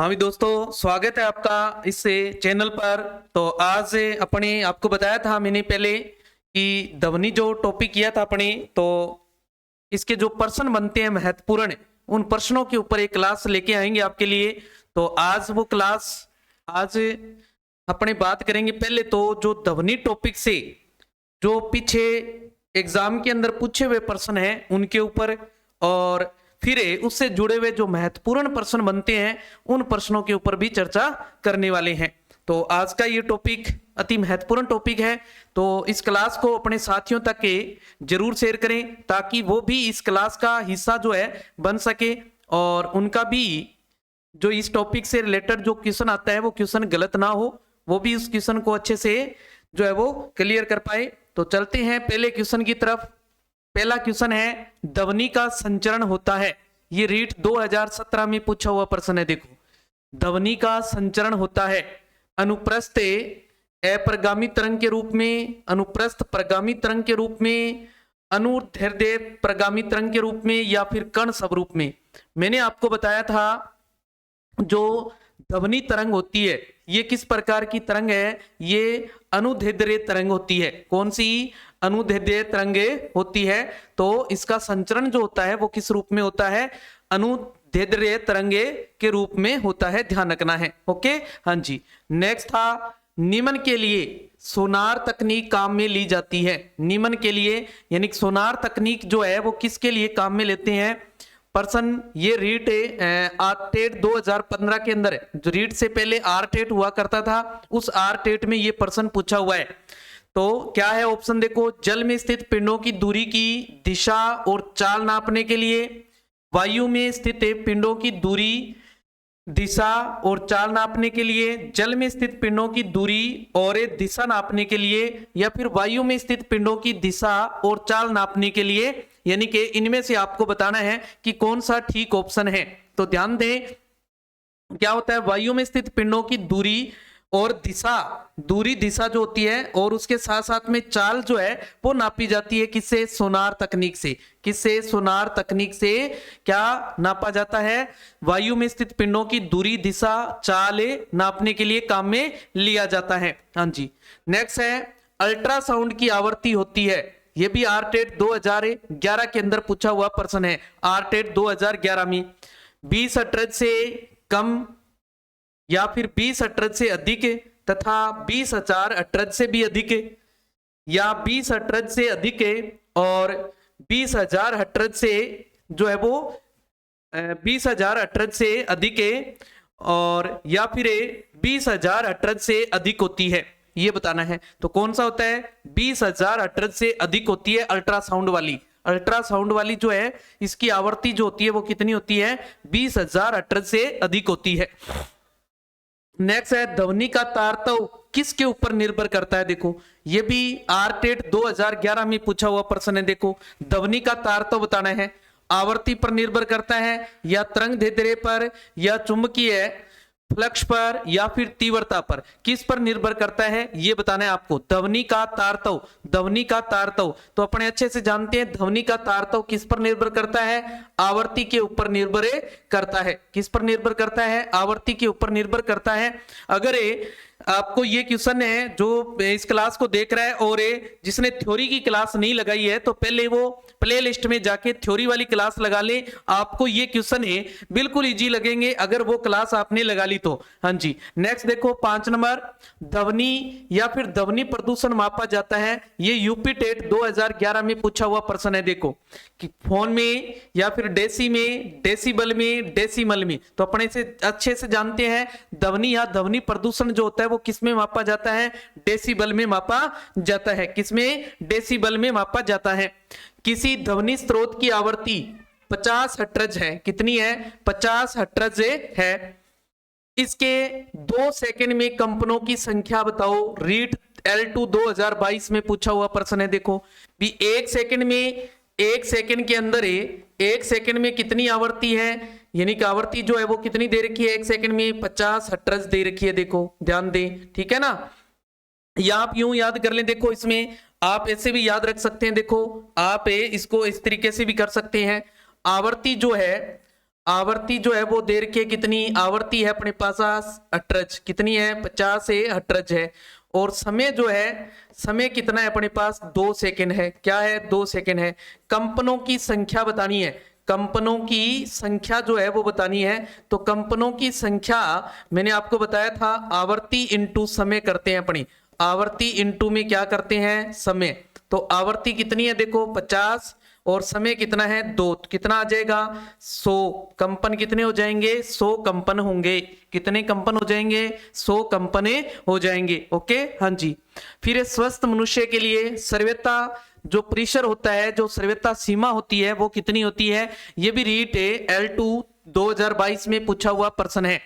हाँ भी दोस्तों, स्वागत है आपका इस चैनल पर। तो आज अपने आपको बताया था मैंने पहले कि ध्वनि जो टॉपिक किया था अपने, तो इसके जो प्रश्न बनते हैं महत्वपूर्ण, उन प्रश्नों के ऊपर एक क्लास लेके आएंगे आपके लिए। तो आज वो क्लास आज अपने बात करेंगे। पहले तो जो ध्वनि टॉपिक से जो पीछे एग्जाम के अंदर पूछे हुए प्रश्न हैं उनके ऊपर, और फिर उससे जुड़े हुए जो महत्वपूर्ण प्रश्न बनते हैं उन प्रश्नों के ऊपर भी चर्चा करने वाले हैं। तो आज का ये टॉपिक अति महत्वपूर्ण टॉपिक है, तो इस क्लास को अपने साथियों तक के जरूर शेयर करें ताकि वो भी इस क्लास का हिस्सा जो है बन सके, और उनका भी जो इस टॉपिक से रिलेटेड जो क्वेश्चन आता है वो क्वेश्चन गलत ना हो, वो भी उस क्वेश्चन को अच्छे से जो है वो क्लियर कर पाए। तो चलते हैं पहले क्वेश्चन की तरफ। पहला क्वेश्चन है, ध्वनि का संचरण होता है। ये रीट 2017 में पूछा हुआ प्रश्न है। देखो, ध्वनि का संचरण होता है अनुप्रस्थ अप्रगामी तरंग के रूप में, अनुप्रस्थ प्रगामी तरंग के रूप में, अनुदैर्ध्य प्रगामी तरंग के रूप में, या फिर कण स्वरूप में। मैंने आपको बताया था जो ध्वनि तरंग होती है ये किस प्रकार की तरंग है, ये अनुदैर्ध्य तरंग होती है। कौन सी? अनुदैर्ध्य तरंग होती है। तो इसका संचरण जो होता है वो किस रूप में होता है? अनुदैर्ध्य तरंग के रूप में होता है, ध्यान रखना है। ओके, हाँ जी। नेक्स्ट था, निमन के लिए सोनार तकनीक काम में ली जाती है। निमन के लिए यानी सोनार तकनीक जो है वो किसके लिए काम में लेते हैं? पर्सन ये रीट आरटेट 2015 के अंदर है। जो रीट से पहले आरटेट हुआ करता था, उस आरटेट में ये प्रश्न पूछा हुआ है। तो क्या है ऑप्शन? देखो, जल में स्थित पिंडों की दूरी की दिशा और चाल नापने के लिए, वायु में स्थित पिंडों की दूरी, दिशा और चाल नापने के लिए, जल में स्थित पिंडों की दूरी और दिशा नापने के लिए, या फिर वायु में स्थित पिंडों की दिशा और चाल नापने के लिए। यानी कि इनमें से आपको बताना है कि कौन सा ठीक ऑप्शन है। तो ध्यान दें, क्या होता है? वायु में स्थित पिंडों की दूरी और दिशा, दूरी दिशा जो होती है, और उसके साथ साथ में चाल जो है वो नापी जाती है। किससे? सोनार तकनीक से। किससे? सोनार तकनीक से क्या नापा जाता है? वायु में स्थित पिंडों की दूरी, दिशा, चाल नापने के लिए काम में लिया जाता है। हाँ जी। नेक्स्ट है, अल्ट्रासाउंड की आवृत्ति होती है। ये भी आरटेट 2011 के अंदर पूछा हुआ प्रश्न है। आरटेट 2011 में 20 हर्ट्ज से कम या फिर 20 हर्ट्ज से अधिक, तथा 20,000 हर्ट्ज से भी अधिक, या 20 हर्ट्ज से अधिक और 20,000 हर्ट्ज से जो है वो 20,000 हर्ट्ज से अधिक, और या फिर 20,000 हर्ट्ज से अधिक होती है, ये बताना है। तो कौन सा होता है? 20,000 हर्ट्ज से अधिक होती है अल्ट्रासाउंड वाली। अल्ट्रासाउंड वाली जो है इसकी आवृत्ति जो होती है वो कितनी होती है? 20,000 हर्ट्ज से अधिक होती है। नेक्स्ट है, ध्वनि का तारतव किसके ऊपर निर्भर करता है? देखो, ये भी आरटेट 2011 में पूछा हुआ प्रश्न है। देखो, ध्वनि का तारतव बताना है। आवर्ती पर निर्भर करता है, या तरंग दैर्ध्य पर, या चुंबकीय फ्लक्स पर, या फिर तीव्रता पर? किस पर निर्भर करता है ये बताना है आपको। ध्वनि का तारतव, ध्वनि का तारतव तो अपने अच्छे से जानते हैं, ध्वनि का तारतव किस पर निर्भर करता है? आवर्ती के ऊपर निर्भर करता है। किस पर निर्भर करता है? आवर्ती के ऊपर निर्भर करता है। अगर आपको ये क्वेश्चन है जो इस क्लास को देख रहा है और जिसने थ्योरी की क्लास नहीं लगाई है, तो पहले वो प्ले लिस्ट में जाके थ्योरी वाली क्लास लगा ले। आपको ये क्वेश्चन है बिल्कुल इजी लगेंगे अगर वो क्लास आपने लगा ली तो। हाँ जी। नेक्स्ट देखो, 5 नंबर, ध्वनि या फिर ध्वनि प्रदूषण मापा जाता है। ये यूपी टेट 2011 में पूछा हुआ प्रश्न है। देखो कि फोन में, या फिर डेसी में, डेसिबल में, डेसिमल में। तो अपने से अच्छे से जानते हैं ध्वनि या ध्वनि प्रदूषण जो होता है वो किसमें मापा जाता है? डेसिबल में मापा जाता है। किसमें? डेसिबल में मापा जाता है। किसी ध्वनि स्रोत की आवृत्ति 50 हर्ट्ज है। कितनी है? 50 हर्ट्ज है। इसके 2 सेकंड में कंपनों की संख्या बताओ। रीट L2 2022 में पूछा हुआ प्रश्न है। देखो भी 1 सेकंड में, 1 सेकंड के अंदर 1 सेकंड में कितनी आवृत्ति है, यानी कि आवृत्ति जो है वो कितनी दे रखी है? 1 सेकंड में 50 हर्ट्ज दे रखी है। देखो ध्यान दें, ठीक है ना। या आप यूं याद कर लें। देखो इसमें आप ऐसे भी याद रख सकते हैं। देखो आप इसको इस तरीके से भी कर सकते हैं। आवृत्ति जो है आवर्ती जो है वो दे रखी है, कितनी आवर्ती है अपने पास 50 कितनी है 50 से 50 है। और समय जो है, समय कितना है अपने पास 2 सेकंड है। क्या है 2 सेकंड है। कंपनों की संख्या बतानी है, कंपनों की संख्या जो है वो बतानी है। तो कंपनों की संख्या मैंने आपको बताया था आवर्ती इंटू समय करते हैं अपनी, आवर्ती इंटू में क्या करते हैं समय। तो आवर्ती कितनी है देखो 50 और समय कितना है 2, कितना आ जाएगा 100। कंपन कितने हो जाएंगे 100 कंपन होंगे। कितने कंपन हो जाएंगे 100 कंपने हो जाएंगे। ओके हाँ जी। फिर स्वस्थ मनुष्य के लिए सर्वोत्ता जो प्रेशर होता है, जो सर्वोत्ता सीमा होती है वो कितनी होती है। ये भी रीट L2 2022 में पूछा हुआ प्रश्न है।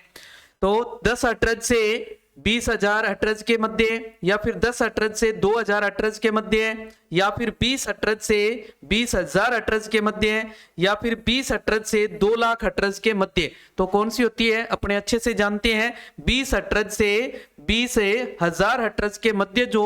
तो 10 हर्ट्ज से 20,000 हर्ट्ज के मध्य, या फिर 10 हर्ट्ज से 2,000 हर्ट्ज के मध्य, या फिर 20 हर्ट्ज से 20,000 हर्ट्ज के मध्य, या फिर 20 हर्ट्ज से 2 लाख हर्ट्ज के मध्य। तो कौन सी होती है अपने अच्छे से जानते हैं। 20 हर्ट्ज से 20,000 हर्ट्ज के मध्य जो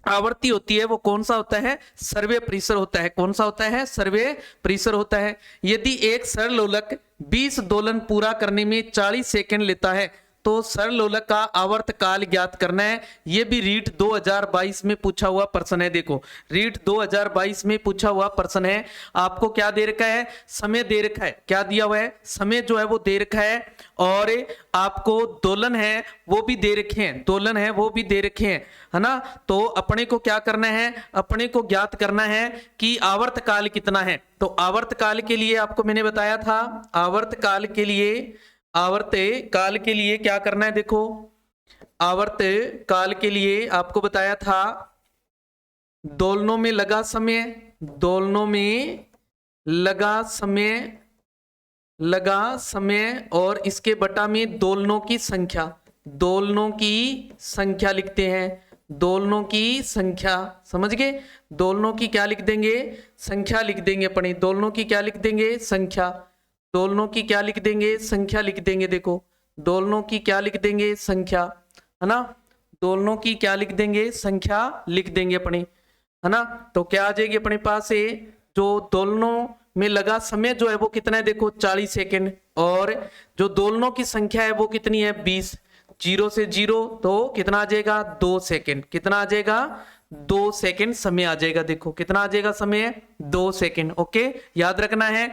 आवर्ती होती है वो कौन सा होता है, सर्वे प्रेशर होता है। कौन सा होता है, सर्वे प्रेशर होता है। यदि एक सरलोलक 20 दोलन पूरा करने में 40 सेकंड लेता है तो सरलोलक का आवर्त काल ज्ञात करना है। यह भी रीट 2022 में पूछा हुआ प्रश्न है। देखो रीट 2022 में पूछा हुआ प्रश्न है। आपको क्या दे रखा है, समय दे रखा है। क्या दिया हुआ है, समय जो है वो दे रखा है, और आपको दोलन है वो भी दे रखे हैं, दोलन है वो भी दे रखे हैं, है ना। तो अपने को क्या करना है, अपने को ज्ञात करना है कि आवर्त काल कितना है। तो आवर्त काल के लिए आपको मैंने बताया था, आवर्त काल के लिए, आवर्त काल के लिए क्या करना है। देखो आवर्त काल के लिए आपको बताया था दोलनों में लगा समय, दोलनों में लगा समय, लगा समय और इसके बटा में दोलनों की संख्या, दोलनों की संख्या लिखते हैं। दोलनों की संख्या समझ गए, दोलनों की क्या लिख देंगे, संख्या लिख देंगे अपने। दोलनों की क्या लिख देंगे, संख्या। दोलनों की क्या लिख देंगे, संख्या लिख देंगे। देखो दोलनों की क्या लिख देंगे, संख्या, है ना। दोलनों की क्या लिख देंगे, संख्या लिख देंगे अपने, है ना। तो क्या आ जाएगी अपने पास ये, जो दोलनों में लगा समय जो है वो कितना है, देखो 40 सेकंड, और जो दोलनों की संख्या है वो कितनी है 20। 0 से 0 तो कितना आ जाएगा 2 सेकंड। कितना आ जाएगा 2 सेकंड समय आ जाएगा। देखो कितना आ जाएगा समय 2 सेकंड। ओके याद रखना है,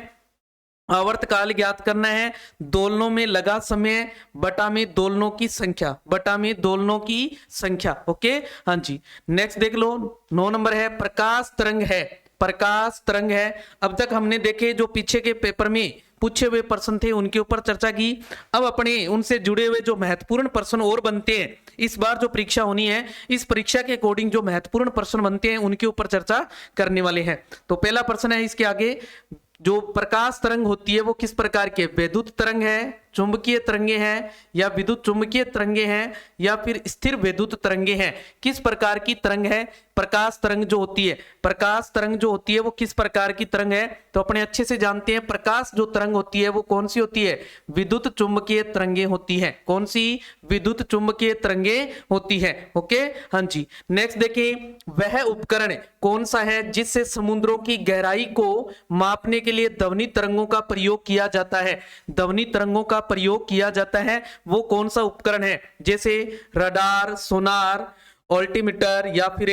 आवर्त काल ज्ञात करना है, दोलनों में लगा समय बटा में दोलनों की संख्या, बटा में दोलनों की संख्या। ओके हाँ जी। नेक्स्ट देख लो 9 नंबर है प्रकाश तरंग है, प्रकाश तरंग है। अब तक हमने देखे जो पीछे के पेपर में पूछे हुए प्रश्न थे उनके ऊपर चर्चा की। अब अपने उनसे जुड़े हुए जो महत्वपूर्ण प्रश्न और बनते हैं, इस बार जो परीक्षा होनी है इस परीक्षा के अकॉर्डिंग जो महत्वपूर्ण प्रश्न बनते हैं उनके ऊपर चर्चा करने वाले हैं। तो पहला प्रश्न है इसके आगे, जो प्रकाश तरंग होती है वो किस प्रकार के, वैद्युत तरंग है, चुंबकीय तरंगे हैं, या विद्युत चुंबकीय तरंगे हैं, या फिर स्थिर वैद्युत तरंगे हैं। किस प्रकार की तरंग है प्रकाश तरंग जो होती है, प्रकाश तरंग जो होती है वो किस प्रकार की तरंग है। तो अपने अच्छे से जानते हैं प्रकाश जो तरंग होती है वो कौन सी होती है, विद्युत चुंबकीय तरंगे होती है। कौन सी, विद्युत चुंबकीय तरंगे होती है। ओके हाँ जी। नेक्स्ट देखिए, वह उपकरण कौन सा है जिससे समुद्रों की गहराई को मापने के लिए ध्वनि तरंगों का प्रयोग किया जाता है। ध्वनि तरंगों का प्रयोग किया जाता है वो कौन सा उपकरण है, जैसे रडार, सोनार, ऑल्टीमीटर या फिर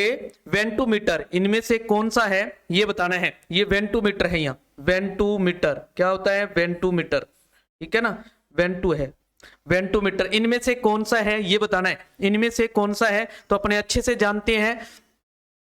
वेंटोमीटर, इनमें से कौन सा है ये बताना है। ये वेंटोमीटर है, यहाँ वेंटोमीटर क्या होता है, वेंटोमीटर, ठीक है ना, वेंटो है वेंटोमीटर। इनमें से कौन सा है ये बताना है, इनमें से कौन सा है। तो अपने अच्छे से जानते हैं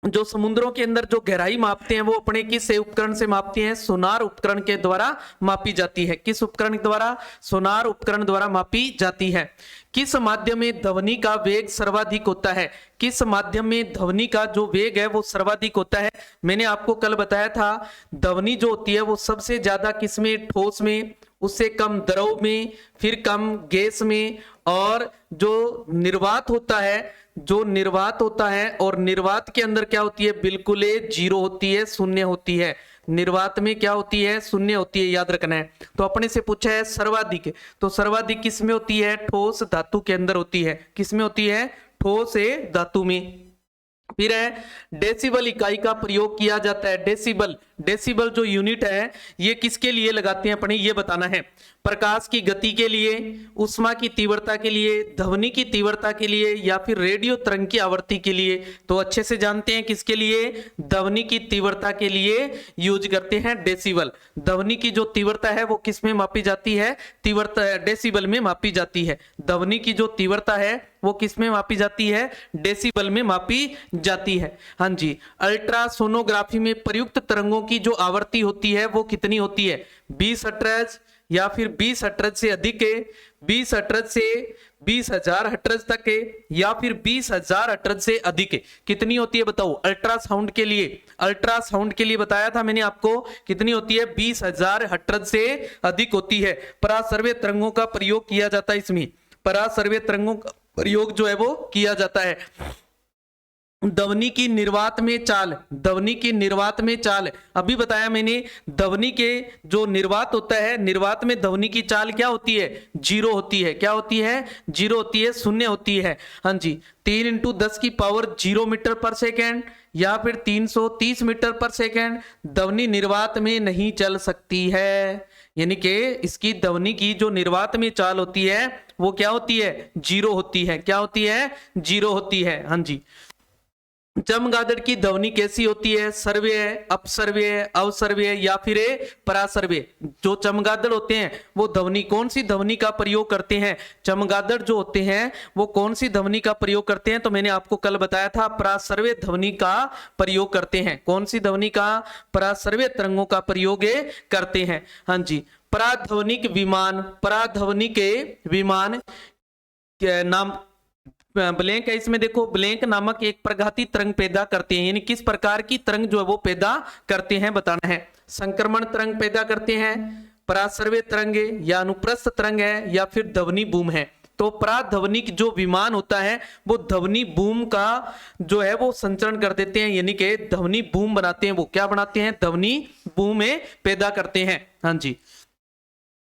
जो समुद्रों के अंदर जो गहराई मापते हैं वो अपने किस उपकरण से मापते हैं, सोनार उपकरण के द्वारा मापी जाती है। किस उपकरण द्वारा, सोनार उपकरण द्वारा मापी जाती है। किस माध्यम में ध्वनि का वेग सर्वाधिक होता है, किस माध्यम में ध्वनि का जो वेग है वो सर्वाधिक होता है। मैंने आपको कल बताया था ध्वनि जो होती है वो सबसे ज्यादा किसमें, ठोस में, उससे कम द्रव में, फिर कम गैस में, और जो निर्वात होता है, जो निर्वात होता है, और निर्वात के अंदर क्या होती है, बिल्कुल जीरो होती है, शून्य होती है। निर्वात में क्या होती है, शून्य होती है, याद रखना है। तो अपने से पूछा है सर्वाधिक, तो सर्वाधिक किस में होती है, ठोस धातु के अंदर होती है। किस में होती है, ठोस धातु में। फिर है डेसिबल इकाई का प्रयोग किया जाता है। डेसिबल, डेसिबल जो यूनिट है ये किसके लिए लगाते हैं अपने, ये बताना है। प्रकाश की गति के लिए, ऊष्मा की तीव्रता के लिए, ध्वनि की तीव्रता के लिए, या फिर रेडियो तरंग की आवृत्ति के लिए। तो अच्छे से जानते हैं किसके लिए, ध्वनि की तीव्रता के लिए यूज करते हैं डेसिबल। ध्वनि की जो तीव्रता है वो किस में मापी जाती है, तीव्रता डेसिबल में मापी जाती है। ध्वनि की जो तीव्रता है वो किस में मापी जाती है, डेसिबल में मापी जाती है। हाँ जी, अल्ट्रासोनोग्राफी में प्रयुक्त तरंगों की जो आवृत्ति होती है वो कितनी होती है, 20 हर्ट्ज या फिर 20 हर्ट्ज से अधिक है, 20 हर्ट्ज से 20,000 हर्ट्ज तक है, या फिर 20,000 हर्ट्ज से अधिक है। कितनी होती है बताओ अल्ट्रासाउंड के लिए, अल्ट्रासाउंड के लिए बताया था मैंने आपको कितनी होती है, 20,000 हर्ट्ज से अधिक होती है। परासर्वे तरंगों का प्रयोग किया जाता है इसमें, परासर्वे तरंगों का प्रयोग जो है वो किया जाता है। ध्वनि की निर्वात में चाल, ध्वनि की निर्वात में चाल, अभी बताया मैंने ध्वनि के जो निर्वात होता है, निर्वात में ध्वनि की चाल क्या होती है, 0 होती है। क्या होती है, 0 होती है, शून्य होती है। हाँ जी, 3 × 10⁻0 मीटर पर सेकेंड या फिर 330 मीटर पर सेकेंड ध्वनि निर्वात में नहीं चल सकती है। यानी कि इसकी ध्वनि की जो निर्वात में चाल होती है वो क्या होती है, 0 होती है। क्या होती है, 0 होती है। हाँ जी, चमगादड़ की ध्वनि कैसी होती है, सर्व्य, अपसर्व्य, अवसर्व्य या फिर परासर्व्य। जो चमगादड़ होते हैं वो ध्वनि, कौन सी ध्वनि का प्रयोग करते हैं, चमगादड़ जो होते हैं वो कौन सी ध्वनि का प्रयोग करते हैं, तो मैंने आपको कल बताया था परासर्व्य ध्वनि का प्रयोग करते हैं। कौन सी ध्वनि का, परासर्व्य तरंगों का प्रयोग करते हैं। हाँ जी, पराध्वनिक विमान, पराध्वनिक विमान के नाम ब्लैंक है इसमें, देखो ब्लैंक नामक एक प्रघाती तरंग पैदा करते हैं। यानी किस प्रकार की तरंग जो है वो पैदा करते हैं बताना है। संक्रमण तरंग पैदा करते हैं, परासर्व्य तरंग या अनुप्रस्थ तरंग है, या फिर ध्वनि बूम है। तो पराध्वनिक जो विमान होता है वो ध्वनि बूम का जो है वो संचरण कर देते हैं, यानी कि ध्वनि बूम बनाते हैं। वो क्या बनाते हैं, ध्वनि बूम पैदा करते हैं। हाँ जी,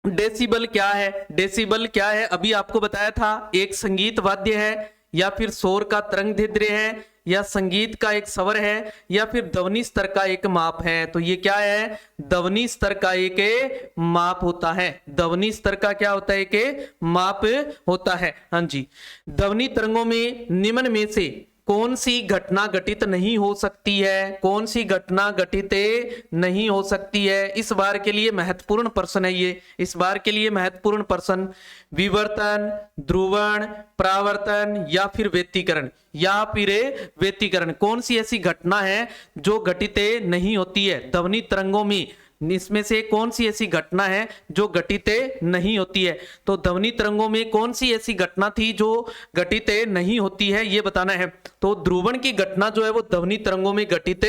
डेसिबल क्या है, डेसिबल क्या है अभी आपको बताया था, एक संगीत वाद्य है, या फिर शोर का तरंग दैर्ध्य है, या संगीत का एक स्वर है, या फिर ध्वनि स्तर का एक माप है। तो ये क्या है, ध्वनि स्तर का एक माप होता है। ध्वनि स्तर का क्या होता है, एक माप होता है। हाँ जी, ध्वनि तरंगों में निम्न में से कौन सी घटना घटित नहीं हो सकती है, कौन सी घटना घटित नहीं हो सकती है। इस बार के लिए महत्वपूर्ण प्रश्न है ये, इस बार के लिए महत्वपूर्ण प्रश्न। विवर्तन, ध्रुवण, परावर्तन या फिर व्यतिकरण, या फिर व्यतिकरण, कौन सी ऐसी घटना है जो घटित नहीं होती है ध्वनि तरंगों में। इसमें से कौन सी ऐसी घटना है जो घटित नहीं होती है। तो ध्वनि तरंगों में कौन सी ऐसी घटना थी जो घटित नहीं होती है, ये बताना है। तो ध्रुवण की घटना जो है वो ध्वनि तरंगों में घटित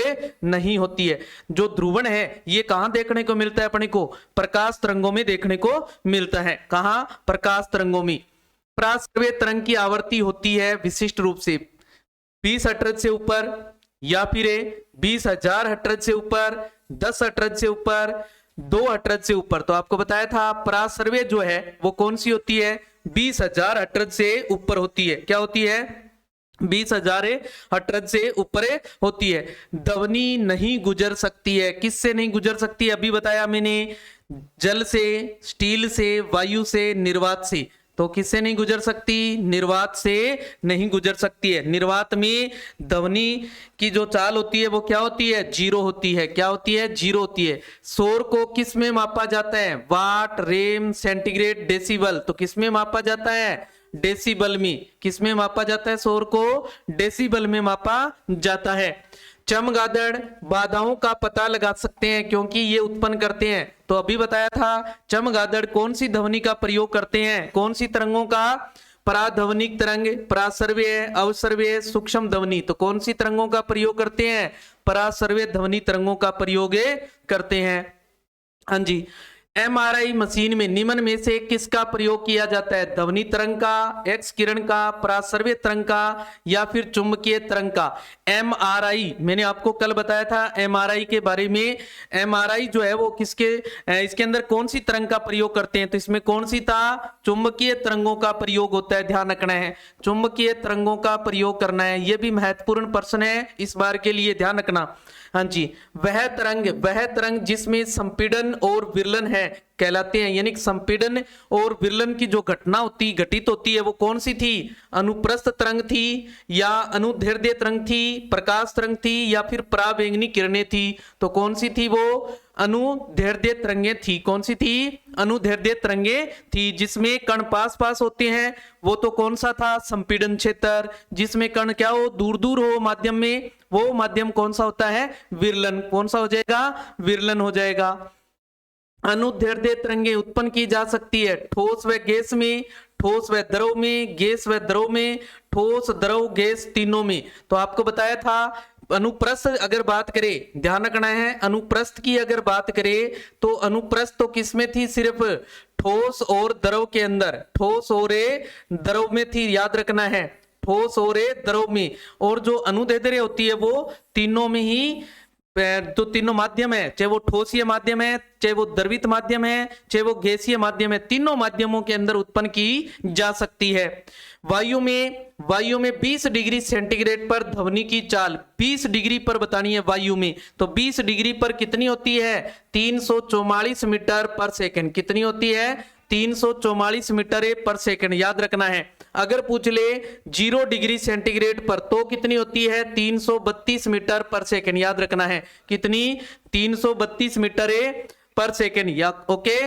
नहीं होती है। जो ध्रुवण है ये कहां देखने को मिलता है अपने को, प्रकाश तरंगों में देखने को मिलता है। कहां, प्रकाश तरंगों में। परासर्व्य तरंग की आवृत्ति होती है विशिष्ट रूप से 20 हर्ट्ज से ऊपर, या फिर 20,000 हर्ट्ज से ऊपर, 10 हर्ट्ज से ऊपर, 2 हर्ट्ज से ऊपर। तो आपको बताया था परासर्व्य जो है वो कौन सी होती है, 20,000 हर्ट्ज से ऊपर होती है। क्या होती है, 20,000 हर्ट्ज से ऊपर होती है। ध्वनि नहीं गुजर सकती है, किससे नहीं गुजर सकती है अभी बताया मैंने, जल से, स्टील से, वायु से, निर्वात से। तो किससे नहीं गुजर सकती, निर्वात से नहीं गुजर सकती है। निर्वात में ध्वनि की जो चाल होती है वो क्या होती है, 0 होती है। क्या होती है, 0 होती है। शोर को किस में मापा जाता है, वाट, रेम, सेंटीग्रेड, डेसिबल। तो किस में मापा जाता है, डेसिबल में। किस में मापा जाता है, शोर को डेसिबल में मापा जाता है। चमगादड़ बाधाओं का पता लगा सकते हैं क्योंकि ये उत्पन्न करते हैं। तो अभी बताया था चमगादड़ कौन सी ध्वनि का प्रयोग करते हैं, कौन सी तरंगों का, पराध्वनिक तरंग, परासर्व्य, अवसर्व्य, सूक्ष्म ध्वनि। तो कौन सी तरंगों का प्रयोग करते हैं, परासर्व्य ध्वनि तरंगों का प्रयोग करते हैं। हाँ जी, एमआरआई मशीन में निम्न में से किसका प्रयोग किया जाता है? ध्वनि तरंग का, एक्स किरण का, पराश्रव्य तरंग का या फिर चुंबकीय तरंग का? एमआरआई मैंने आपको कल बताया था एमआरआई के बारे में। एमआरआई जो है वो किसके इसके अंदर कौन सी तरंग का प्रयोग करते हैं? तो इसमें कौन सी था? चुंबकीय तरंगों का प्रयोग होता है, ध्यान रखना है, चुंबकीय तरंगों का प्रयोग करना है। यह भी महत्वपूर्ण प्रश्न है इस बार के लिए, ध्यान रखना। हाँ जी, वह तरंग जिसमें संपीड़न और विरलन है कहलाते हैं, यानी संपीड़न और विरलन की जो घटित होती है वो कौन सी थी? अनुप्रस्थ तरंग थी या अनुदैर्ध्य तरंग थी, प्रकाश तरंग थी या फिर पराबैंगनी किरणें थी? तो कौन सी थी वो? अनुदैर्ध्य तरंगें थी। कौन सी थी? अनुदैर्ध्य तरंगें थी। जिसमें कण पास पास होते हैं वो तो कौन सा था? संपीड़न क्षेत्र। जिसमें कण क्या हो? दूर दूर हो माध्यम में, वो माध्यम कौन सा होता है? विरलन। कौन सा हो जाएगा? विरलन हो जाएगा। अनुदैर्ध्य तरंगें उत्पन्न की जा सकती है ठोस व गैस में, ठोस व द्रव में, गैस व द्रव में, ठोस द्रव गैस तीनों में। तो आपको बताया था अनुप्रस्थ अगर बात करें, ध्यान रखना है, अनुप्रस्थ की अगर बात करें तो अनुप्रस्थ तो किसमें थी? सिर्फ ठोस और द्रव के अंदर, ठोस और द्रव में थी, याद रखना है, ठोस और द्रव में। और जो अनुदैर्ध्य होती है वो तीनों में ही, जो तीनों माध्यम है, चाहे वो ठोसीय माध्यम है, चाहे वो द्रवित माध्यम है, चाहे वो गैसीय माध्यम है, तीनों माध्यमों के अंदर उत्पन्न की जा सकती है। वायु में 20 डिग्री सेंटीग्रेड पर ध्वनि की चाल 20 डिग्री पर बतानी है वायु में। तो 20 डिग्री पर कितनी होती है? 344 मीटर पर सेकंड। कितनी होती है? 344 मीटर पर सेकंड, याद रखना है। अगर पूछ ले 0 डिग्री सेंटीग्रेड पर तो कितनी होती है? 332 मीटर पर सेकंड, याद रखना है। कितनी? 332 मीटर पर सेकंड, या ओके।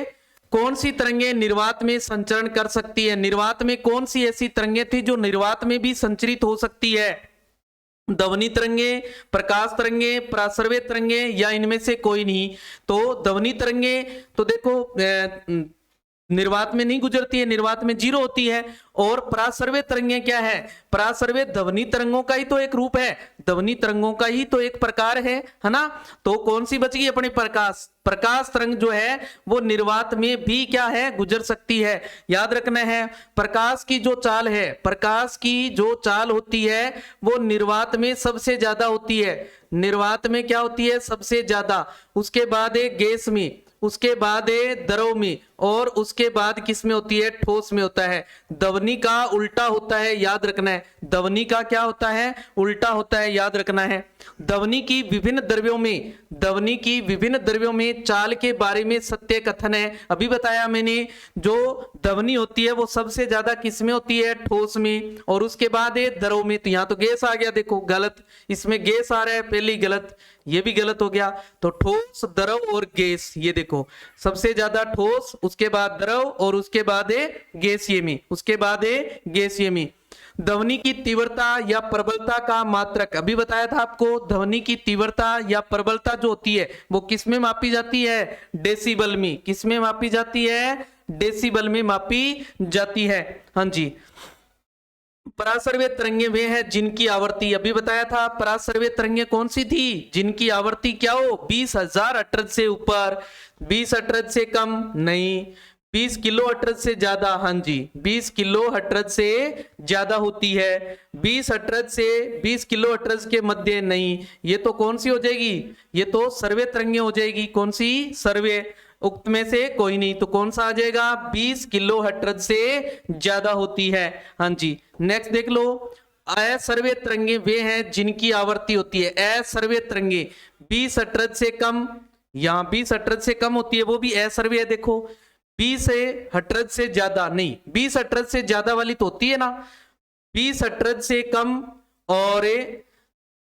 कौन सी तरंगें निर्वात में संचरण कर सकती है? निर्वात में कौन सी ऐसी तरंगें थी जो निर्वात में भी संचरित हो सकती है? ध्वनि तरंगे, प्रकाश तरंगे, पराश्रव्य तरंगे या इनमें से कोई नहीं? तो ध्वनि तरंगे तो देखो निर्वात में नहीं गुजरती है, निर्वात में 0 होती है। और पराश्रव्य तरंगें क्या है? पराश्रव्य ध्वनि तरंगों का ही तो एक रूप है, ध्वनि तरंगों का ही तो एक प्रकार है ना। तो कौन सी बच गई अपनी? प्रकाश तरंग जो है वो निर्वात में भी क्या है? गुजर सकती है। याद रखना है, प्रकाश की जो चाल है, प्रकाश की जो चाल होती है वो निर्वात में सबसे ज्यादा होती है। निर्वात में क्या होती है? सबसे ज्यादा। उसके बाद गैस में, उसके बाद द्रव में, और उसके बाद किस में होती है? ठोस में होता है। ध्वनि का उल्टा होता है, याद रखना है। ध्वनि का क्या होता है? उल्टा होता है, याद रखना है। ध्वनि की विभिन्न द्रव्यों में चाल के बारे में सत्य कथन है। अभी बताया मैंने, जो ध्वनि होती है वो सबसे ज्यादा किस में होती है? ठोस में, और उसके बाद द्रव में। तो यहां तो गैस आ गया, देखो गलत, इसमें गैस आ रहा है, पहले ही गलत, ये भी गलत हो गया। तो ठोस, द्रव और गैस, ये देखो सबसे ज्यादा ठोस, उसके बाद द्रव और उसके बाद गैसीय में, उसके बाद गैसीय में। ध्वनि की तीव्रता या प्रबलता का मात्रक, अभी बताया था आपको, ध्वनि की तीव्रता या प्रबलता जो होती है वो किस में मापी जाती है? डेसिबल में। किस में मापी जाती है? डेसिबल में मापी जाती है। हाँ जी। पराश्रव्य तरंगे वे हैं जिनकी आवृत्ति, अभी बताया था, पराश्रव्य तरंगे कौन सी थी? जिनकी आवृत्ति क्या हो? 20,000 हर्ट्ज से ऊपर, 20 हर्ट्ज से कम नहीं, 20 किलो हर्ट्ज से ज्यादा। हाँ जी, 20 किलो हर्ट्ज से ज्यादा होती है। 20 हर्ट्ज से 20 किलो हर्ट्ज के मध्य नहीं। ये तो कौन सी हो जाएगी? ये तो सर्वे तरंगे हो जाएगी। कौन सी? सर्वे। उक्त में से कोई नहीं, तो कौन सा आ जाएगा? 20 किलो हर्ट्ज से ज्यादा होती है। हाँ जी, नेक्स्ट देख लो। असर्वे तरंगे वे हैं जिनकी आवृत्ति होती है, असर्वे तरंगे 20 हर्ट्ज से कम, यहां 20 हर्ट्ज से कम होती है, वो भी असर्वे है। देखो 20 हर्ट्ज से ज्यादा नहीं, 20 हर्ट्ज से ज्यादा वाली तो होती है ना, 20 हर्ट्ज से कम और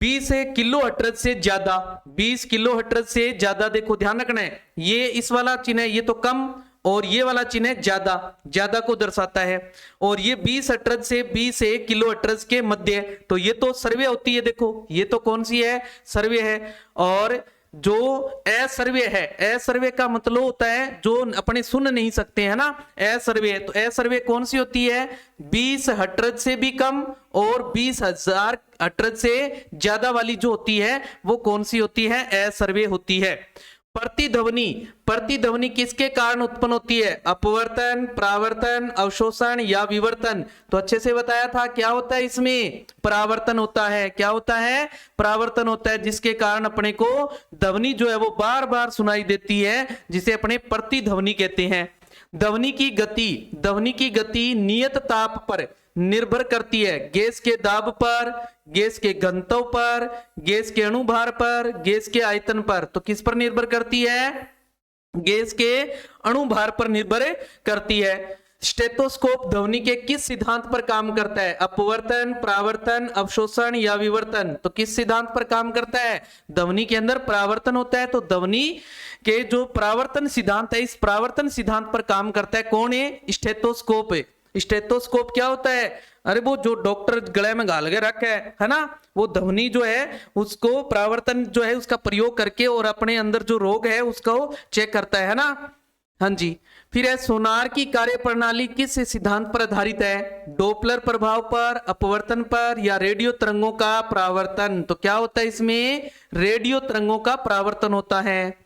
20 किलो हर्ट्ज से ज्यादा, 20 किलो हर्ट्ज से ज्यादा। देखो ध्यान रखना है, ये इस वाला चिन्ह है, ये तो कम, और ये वाला चिन्ह है ज्यादा, ज्यादा को दर्शाता है। और ये 20 हर्ट्ज से 20 किलो हर्ट्ज के मध्य, तो ये तो सर्वे होती है। देखो ये तो कौन सी है? सर्वे है। और जो असर्वे है, असर्वे का मतलब होता है जो अपने सुन नहीं सकते है ना, असर्वे। तो असर्वे कौन सी होती है? 20 हर्ट्ज से भी कम और 20,000 हर्ट्ज से ज्यादा वाली जो होती है वो कौन सी होती है? असर्वे होती है। प्रतिध्वनि, प्रतिध्वनि किसके कारण उत्पन्न होती है? अपवर्तन, परावर्तन, अवशोषण या विवर्तन? तो अच्छे से बताया था क्या होता है इसमें? परावर्तन होता है। क्या होता है? परावर्तन होता है, जिसके कारण अपने को ध्वनि जो है वो बार बार सुनाई देती है, जिसे अपने प्रतिध्वनि कहते हैं। ध्वनि की गति, ध्वनि की गति नियत ताप पर निर्भर करती है। गैस के दाब पर, गैस के घनत्व पर, गैस के अणुभार पर, गैस के आयतन पर। तो किस पर निर्भर करती है? गैस के अणुभार पर निर्भर करती है। स्टेथोस्कोप ध्वनि के किस सिद्धांत पर काम करता है? अपवर्तन, परावर्तन, अवशोषण या विवर्तन? तो किस सिद्धांत पर काम करता है? ध्वनि के अंदर परावर्तन होता है, तो ध्वनि के जो परावर्तन सिद्धांत है, इस परावर्तन सिद्धांत पर काम करता है। कौन है? स्टेथोस्कोप है। स्टेथोस्कोप क्या होता है? अरे वो जो डॉक्टर गले में घाल के रखे है ना, वो ध्वनि जो है उसको परावर्तन जो है उसका प्रयोग करके और अपने अंदर जो रोग है उसको चेक करता है ना। हाँ जी। फिर है सोनार की कार्य प्रणाली किस सिद्धांत पर आधारित है? डोपलर प्रभाव पर, अपवर्तन पर या रेडियो तरंगों का परावर्तन? तो क्या होता है इसमें? रेडियो तरंगों का परावर्तन होता है।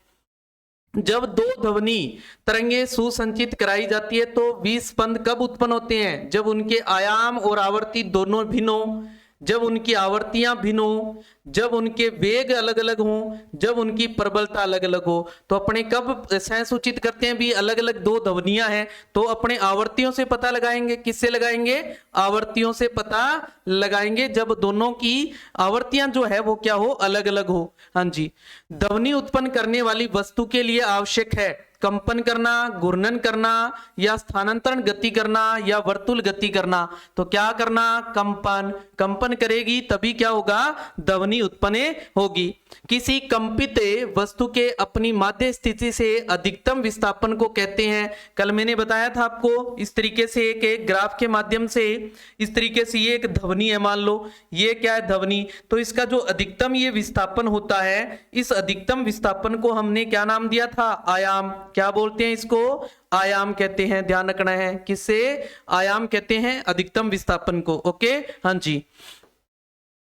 जब दो ध्वनि तरंगे सुसंचित कराई जाती है तो विस्पंद कब उत्पन्न होते हैं? जब उनके आयाम और आवृत्ति दोनों भिन्न हो, जब उनकी आवृत्तियां भिन्न हो, जब उनके वेग अलग अलग हों, जब उनकी प्रबलता अलग अलग हो। तो अपने कब सह सूचित करते हैं भी अलग अलग दो ध्वनियां हैं? तो अपने आवृत्तियों से पता लगाएंगे। किससे लगाएंगे? आवृत्तियों से पता लगाएंगे, जब दोनों की आवृत्तियां जो है वो क्या हो? अलग अलग हो। हाँ जी। ध्वनि उत्पन्न करने वाली वस्तु के लिए आवश्यक है कंपन करना, घूर्णन करना या स्थानांतरण गति करना या वर्तुल गति करना? तो क्या करना? कंपन। कंपन करेगी तभी क्या होगा? ध्वनि उत्पन्न होगी। किसी कंपित वस्तु के अपनी माध्य स्थिति से अधिकतम विस्थापन को कहते हैं। कल मैंने बताया था आपको इस तरीके से एक ग्राफ के माध्यम से, इस तरीके से ये एक ध्वनि है, मान लो ये क्या है? ध्वनि। तो इसका जो अधिकतम ये विस्थापन होता है, इस अधिकतम विस्थापन को हमने क्या नाम दिया था? आयाम। क्या बोलते हैं इसको? आयाम कहते हैं। ध्यान रखना है, किससे? आयाम कहते हैं अधिकतम विस्थापन को। ओके, हाँ जी।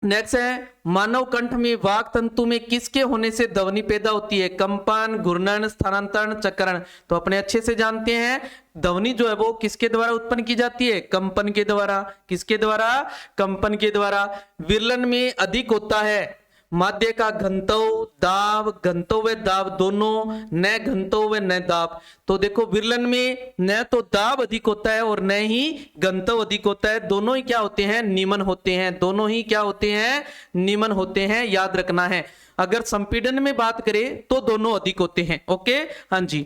नेक्स्ट है मानव कंठ में वाक तंतु में किसके होने से ध्वनि पैदा होती है? कंपन, घूर्णन, स्थानांतरण, चक्रण? तो अपने अच्छे से जानते हैं ध्वनि जो है वो किसके द्वारा उत्पन्न की जाती है? कंपन के द्वारा। किसके द्वारा? कंपन के द्वारा। विरलन में अधिक होता है माध्य का घनत्व, दाब, घनत्व व दाब दोनों, न घनत्व व न दाब। तो देखो विरलन में न तो दाब अधिक होता है और न ही घनत्व अधिक होता है। दोनों ही क्या होते हैं? निम्न होते हैं। दोनों ही क्या होते हैं? निम्न होते हैं। याद रखना है। अगर संपीड़न में बात करें तो दोनों अधिक होते हैं। ओके, हाँ जी।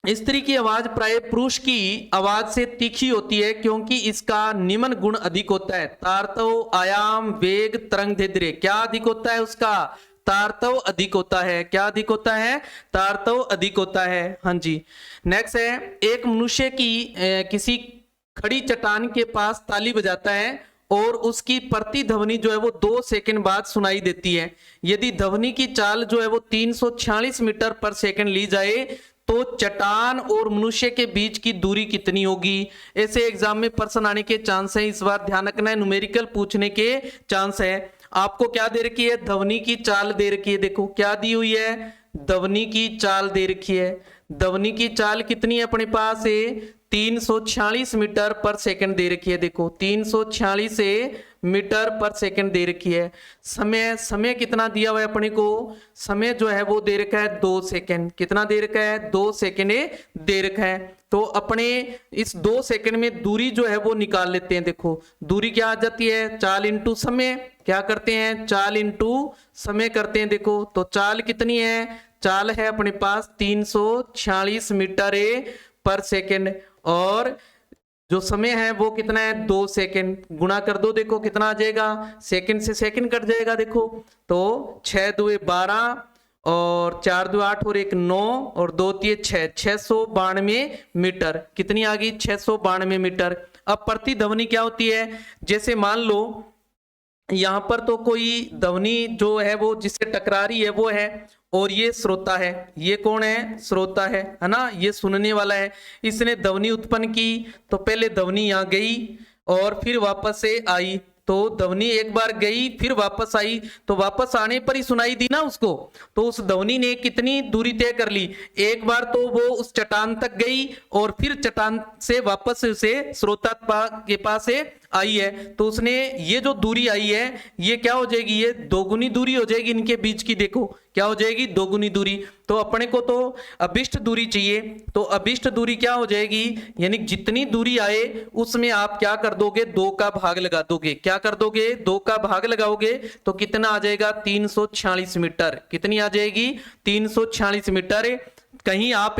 स्त्री की आवाज प्राय पुरुष की आवाज से तीखी होती है क्योंकि इसका निम्न गुण अधिक होता है। तारतव, आयाम, वेग, तरंग दैर्ध्य क्या अधिक होता है उसका? तारतव अधिक होता है। क्या अधिक होता है? तारतव अधिक होता है। हाँ जी। नेक्स्ट है एक मनुष्य की किसी खड़ी चट्टान के पास ताली बजाता है और उसकी प्रतिध्वनि जो है वो 2 सेकंड बाद सुनाई देती है। यदि ध्वनि की चाल जो है वो 346 मीटर पर सेकंड ली जाए तो चट्टान और मनुष्य के बीच की दूरी कितनी होगी? ऐसे एग्जाम में प्रश्न आने के चांस है। इस बार ध्यान रखना है, न्यूमेरिकल पूछने के चांस है। आपको क्या दे रखी है? ध्वनि की चाल दे रखी है। देखो क्या दी हुई है? ध्वनि की चाल दे रखी है। ध्वनि की चाल कितनी है अपने पास? 346 मीटर पर सेकंड दे रखी है। देखो 346 मीटर पर सेकंड दे रखी है। समय, समय कितना दिया हुआ है अपने को? समय जो है वो दे रखा है 2 सेकंड। कितना दे रखा है? 2 सेकंड दे रखा है। तो अपने इस 2 सेकंड में दूरी जो है वो निकाल लेते हैं। देखो दूरी क्या आ जाती है? चाल इंटू समय। क्या करते हैं? चाल इंटू समय करते हैं। देखो तो चाल कितनी है? चाल है अपने पास 346 मीटर पर सेकंड और जो समय है वो कितना है? 2 सेकंड। गुणा कर दो, देखो कितना आ जाएगा? सेकंड से सेकंड कट जाएगा। देखो तो 6 दूए 12 और 4 दूए 8 और 1 9 और 2 तीय 6, 692 मीटर। कितनी आ गई? 692 मीटर। अब प्रतिध्वनि क्या होती है? जैसे मान लो यहां पर तो कोई ध्वनि जो है वो जिससे टकरा रही है वो है और ये श्रोता है। ये कौन है? श्रोता है ना, ये सुनने वाला है। इसने ध्वनि उत्पन्न की तो पहले ध्वनि यहां गई और फिर वापस से आई। तो ध्वनि एक बार गई फिर वापस आई, तो वापस आने पर ही सुनाई दी ना उसको, तो उस ध्वनि ने कितनी दूरी तय कर ली, एक बार तो वो उस चट्टान तक गई और फिर चट्टान से वापस उसे श्रोता के पास से आई है, तो उसने ये जो दूरी आई है ये क्या हो जाएगी, ये दोगुनी दूरी हो जाएगी इनके बीच की। देखो क्या हो जाएगी, दोगुनी दूरी। तो अपने को तो अभिष्ट दूरी चाहिए, तो अभिष्ट दूरी क्या हो जाएगी, यानी जितनी दूरी आए उसमें आप क्या कर दोगे, 2 का भाग लगा दोगे। क्या कर दोगे, 2 का भाग लगाओगे तो कितना आ जाएगा, 346 मीटर। कितनी आ जाएगी, 346 मीटर। कहीं आप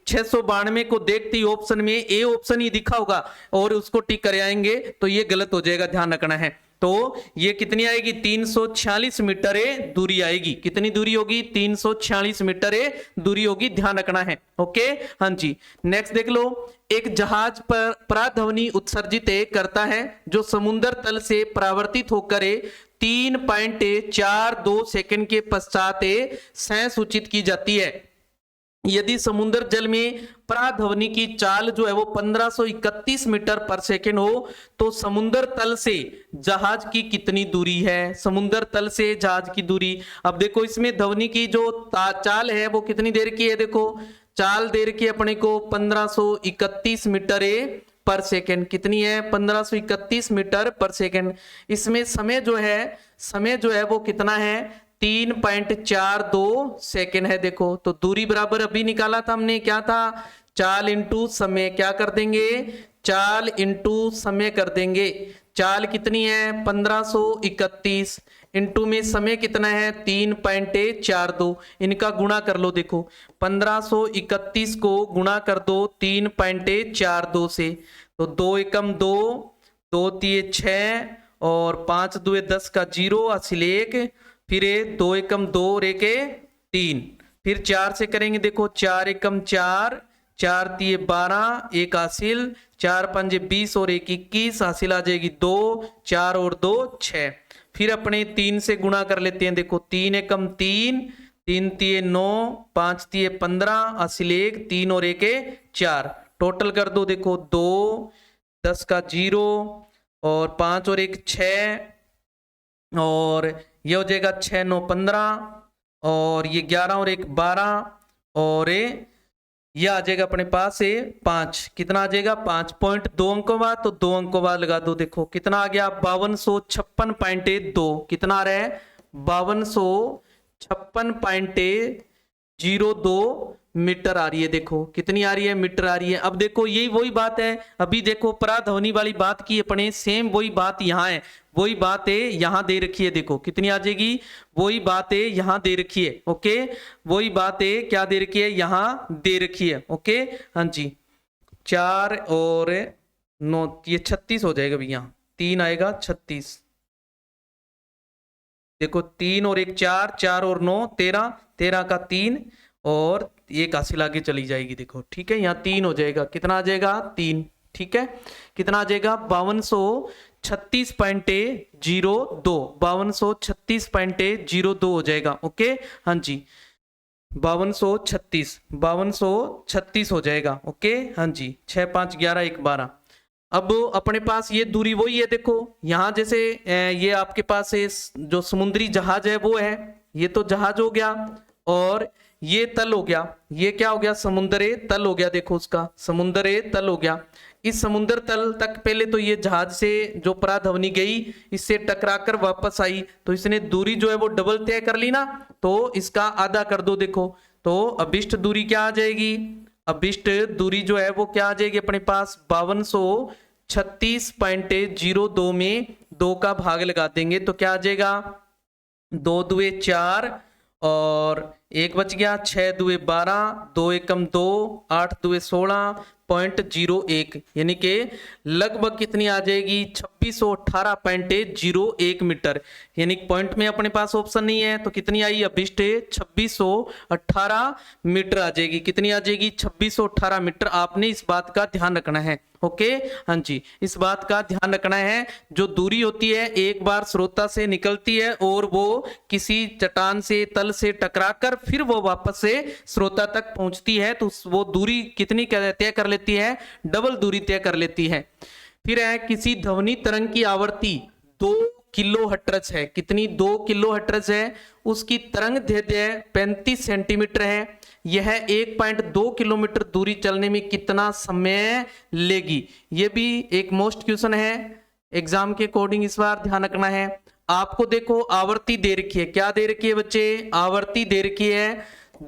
692 को देखते ही ऑप्शन में ए ऑप्शन ही दिखा होगा और उसको टिक कर आएंगे तो ये गलत हो जाएगा, ध्यान रखना है। तो ये कितनी आएगी, 346 मीटर दूरी आएगी। कितनी दूरी होगी, 346 मीटर दूरी होगी, ध्यान रखना है। ओके, हाँ जी। नेक्स्ट देख लो, एक जहाज पर पराध्वनि उत्सर्जित करता है जो समुद्र तल से परावर्तित होकर 3.42 सेकंड के पश्चात संसूचित की जाती है। यदि समुद्र जल में पराध्वनि की चाल जो है वो 1531 मीटर पर सेकेंड हो तो समुद्र तल से जहाज की कितनी दूरी है, समुद्र तल से जहाज की दूरी। अब देखो इसमें ध्वनि की जो चाल है वो कितनी देर की है, देखो चाल देर की अपने को 1531 मीटर पर सेकेंड। कितनी है, 1531 मीटर पर सेकेंड। इसमें समय जो है वो कितना है, 3.42 सेकेंड है। देखो तो दूरी बराबर अभी निकाला था हमने, क्या था, चाल इंटू समय। क्या कर देंगे, चाल इंटू समय कर देंगे। चाल कितनी है, 1531 इंटू में समय कितना है, 3.42। इनका गुणा कर लो। देखो 1531 को गुणा कर दो 3.42 से, तो 2 एकम 2, 2 तिये 6 और 5 दुए 10 का 0 हासिल 1, फिर 2 एकम 2 और 1 3, फिर 4 से करेंगे। देखो 4 एकम 4, 4 तिये 12, 1 हासिल, 4 पंजे 20 और 1 21, हासिल आ जाएगी 2, 4 और 2 6। फिर अपने 3 से गुणा कर लेते हैं। देखो 3 एकम 3, 3 तिये 9, 5 तिये 15, हासिल 1, 3 और 1 4, टोटल कर दो। देखो 2, 10 का 0 और 5 और 1 6, और ये हो जाएगा 6 9 15 और ये 11 और 1 12 और ये आ जाएगा अपने पास 5। कितना आ जाएगा, 5.2 अंकों बाद, तो 2 अंकों बाद लगा दो। देखो कितना आ गया, 5256.2। कितना आ रहा है, 5256.02 मीटर आ रही है। देखो कितनी आ रही है, मीटर आ रही है। अब देखो यही वही बात है, अभी देखो पराध्वनि वाली बात की अपने, सेम वही बात यहाँ है, वही बात है यहाँ दे रखी है। देखो कितनी आ जाएगी, वही बात है यहाँ दे रखी है। ओके, वही बात है क्या दे रखी है, यहाँ दे रखी है। ओके, हाँ जी। 4 और 9 ये 36 हो जाएगा भैया, 3 आएगा 36। देखो 3 और 1 4, 4 और 9 13, 13 का 3 और 1 हासिल आगे चली जाएगी। देखो ठीक है, यहाँ 3 हो जाएगा। कितना आ जाएगा, 3। ठीक है, कितना आ जाएगा, 5236.02, 5236.02 हो जाएगा। ओके, हाँ जी, 5236 हो जाएगा। ओके, हाँ जी, 6 5 11 1 12। अब अपने पास ये दूरी वही है। देखो यहाँ जैसे ये आपके पास जो समुद्री जहाज है वो है, ये तो जहाज हो गया और ये तल हो गया। ये क्या हो गया, समुद्र तल हो गया। देखो उसका समुद्र तल हो गया। इस समुद्र तल तक पहले तो ये जहाज से जो पराध्वनि गई इससे टकराकर वापस आई, तो इसने दूरी जो है वो डबल तय कर ली ना, तो इसका आधा कर दो। देखो तो अभिष्ट दूरी क्या आ जाएगी, अभिष्ट दूरी जो है वो क्या आ जाएगी अपने पास, 5236.02 में 2 का भाग लगा देंगे तो क्या आ जाएगा, 2 दुए 4 और 1 बच गया, 6 दुए 12, 2 एकम 2, 8 दुए 16.01, यानी कि लगभग कितनी आ जाएगी, 2618.01 मीटर। यानी पॉइंट में अपने पास ऑप्शन नहीं है तो कितनी आई, अभिष्ट 2618 मीटर आ जाएगी। कितनी आ जाएगी, 2618 मीटर। आपने इस बात का ध्यान रखना है। ओके, हाँ जी, इस बात का ध्यान रखना है। जो दूरी होती है एक बार स्रोता से निकलती है और वो किसी चट्टान से तल से टकराकर फिर वो वापस से स्रोता तक पहुंचती है, तो वो दूरी कितनी तय कर लेती है, डबल दूरी तय कर लेती है। फिर है किसी ध्वनि तरंग की आवृत्ति 2 किलो हर्ट्ज है। कितनी? 2 किलो हर्ट्ज है। उसकी तरंग दैर्ध्य 35 सेंटीमीटर है। यह 1.2 किलोमीटर दूरी चलने में कितना समय लेगी? यह भी एक मोस्ट क्वेश्चन है एग्जाम के अकॉर्डिंग, इस बार ध्यान रखना है। आपको देखो आवर्ती दे रखी है, क्या दे रखी है बच्चे? आवर्ती दे रखी है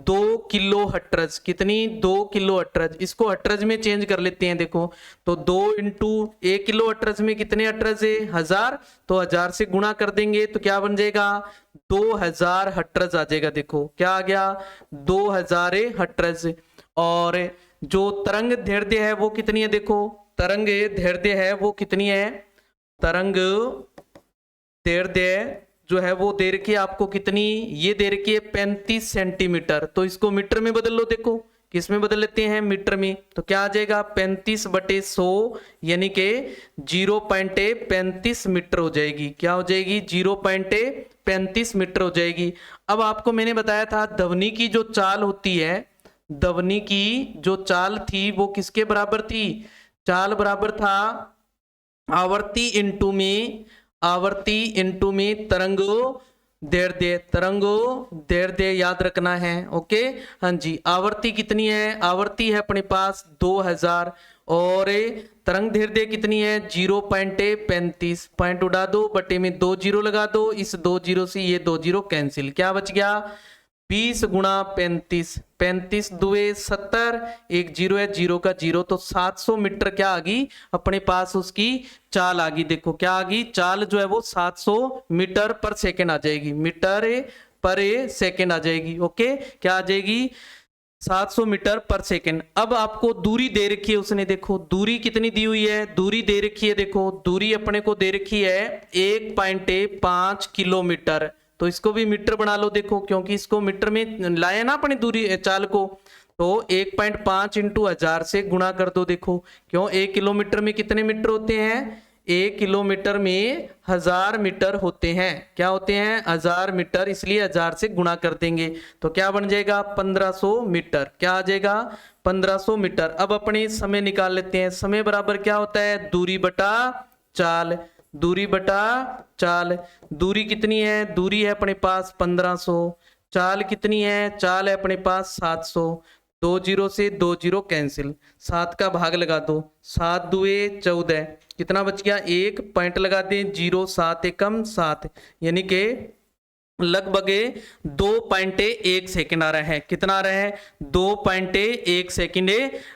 2 किलो हर्ट्ज। कितनी? 2 किलो हर्ट्ज। इसको हर्ट्ज में चेंज कर लेते हैं, देखो तो 2 इंटू 1 किलो हर्ट्ज में कितने हर्ट्ज है? 1000, तो 1000 से गुणा कर देंगे तो क्या बन जाएगा? 2000 हर्ट्ज आ जाएगा। देखो क्या आ गया? 2000 हर्ट्ज। और जो तरंग दैर्ध्य है वो कितनी है? देखो तरंग दैर्ध्य है वो कितनी है? तरंग दैर्ध्य जो है वो दे रखी है आपको कितनी? ये दे रखी है 35 सेंटीमीटर। तो इसको मीटर में बदल लो। देखो किस में बदल लेते हैं? मीटर में। तो क्या आ जाएगा? 35/100 यानी कि 0.35 मीटर हो जाएगी। क्या हो जाएगी? 0.35 मीटर हो जाएगी। अब आपको मैंने बताया था ध्वनि की जो चाल होती है, ध्वनि की जो चाल थी वो किसके बराबर थी? चाल बराबर था आवर्ती इंटू में, आवर्ती इंटू में तरंगो दैर्ध्य। तरंगो दैर्ध्य याद रखना है। ओके हाँ जी। आवर्ती कितनी है? आवर्ती है अपने पास 2000 और तरंग दैर्ध्य कितनी है? 0.35। पॉइंट उड़ा दो, बटे में 2 जीरो लगा दो। इस 2 जीरो से ये 2 जीरो कैंसिल। क्या बच गया? 20 गुणा 35, 35 दुए 70, एक जीरो है, जीरो का जीरो, तो 700 मीटर क्या आ गई अपने पास? उसकी चाल आ गई। देखो क्या आ गई? चाल जो है वो 700 मीटर पर सेकेंड आ जाएगी। मीटर पर सेकेंड आ जाएगी। ओके क्या आ जाएगी? 700 मीटर पर सेकेंड। अब आपको दूरी दे रखी है उसने। देखो दूरी कितनी दी हुई है? दूरी दे रखी है, देखो दूरी अपने को दे रखी है 1.5 किलोमीटर। तो इसको भी मीटर बना लो। देखो क्योंकि इसको मीटर में लाए ना अपनी दूरी चाल को, तो 1.5 इंटू 1000 से गुणा कर दो। देखो क्यों? 1 किलोमीटर में कितने मीटर होते हैं? 1 किलोमीटर में 1000 मीटर होते हैं। क्या होते हैं? 1000 मीटर, इसलिए 1000 से गुणा कर देंगे तो क्या बन जाएगा? 1500 मीटर। क्या आ जाएगा? 1500 मीटर। अब अपने समय निकाल लेते हैं। समय बराबर क्या होता है? दूरी बटा चाल। दूरी बटा चाल। दूरी कितनी है? दूरी है अपने पास 1500। चाल कितनी है? चाल है अपने पास 700। 2 जीरो से 2 जीरो कैंसिल, 7 का भाग लगा दो। 7 दुए 14, कितना बच गया? 1 पॉइंट लगा दें, 0 7 एकम 7, यानी कि लगभग 2.1 सेकंड आ रहा है। कितना आ रहा है? 2.1 सेकंड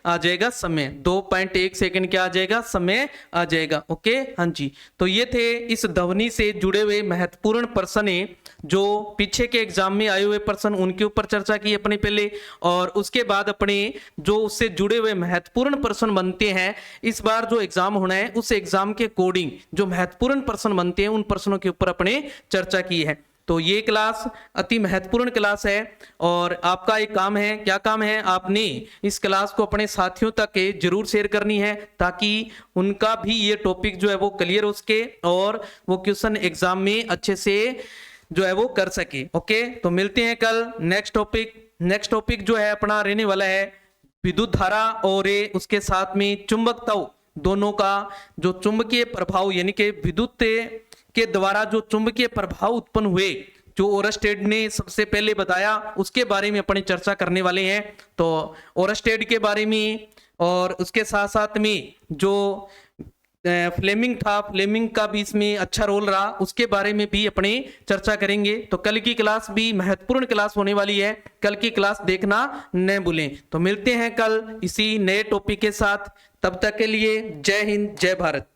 आ जाएगा समय। 2.1 सेकंड क्या आ जाएगा? समय आ जाएगा। ओके हाँ जी। तो ये थे इस ध्वनि से जुड़े हुए महत्वपूर्ण प्रश्न, जो पीछे के एग्जाम में आए हुए प्रश्न, उनके ऊपर चर्चा की अपने पहले, और उसके बाद अपने जो उससे जुड़े हुए महत्वपूर्ण प्रश्न बनते हैं इस बार जो एग्जाम होना है उस एग्जाम के अकॉर्डिंग जो महत्वपूर्ण प्रश्न बनते हैं उन प्रश्नों के ऊपर अपने चर्चा की है। तो ये क्लास अति महत्वपूर्ण क्लास है और आपका एक काम है। क्या काम है? आपने इस क्लास को अपने साथियों तक जरूर शेयर करनी है ताकि उनका भी ये टॉपिक जो है वो क्लियर हो सके और वो क्वेश्चन एग्जाम में अच्छे से जो है वो कर सके। ओके तो मिलते हैं कल नेक्स्ट टॉपिक। नेक्स्ट टॉपिक जो है अपना रहने वाला है विद्युत धारा और उसके साथ में चुंबकत्व, दोनों का जो चुंबकीय प्रभाव, यानी कि विद्युत के द्वारा जो चुंबकीय प्रभाव उत्पन्न हुए, जो ओरस्टेड ने सबसे पहले बताया, उसके बारे में अपनी चर्चा करने वाले हैं। तो ओरस्टेड के बारे में और उसके साथ साथ में जो फ्लेमिंग था, फ्लेमिंग का भी इसमें अच्छा रोल रहा, उसके बारे में भी अपने चर्चा करेंगे। तो कल की क्लास भी महत्वपूर्ण क्लास होने वाली है, कल की क्लास देखना न भूलें। तो मिलते हैं कल इसी नए टॉपिक के साथ, तब तक के लिए जय हिंद जय भारत।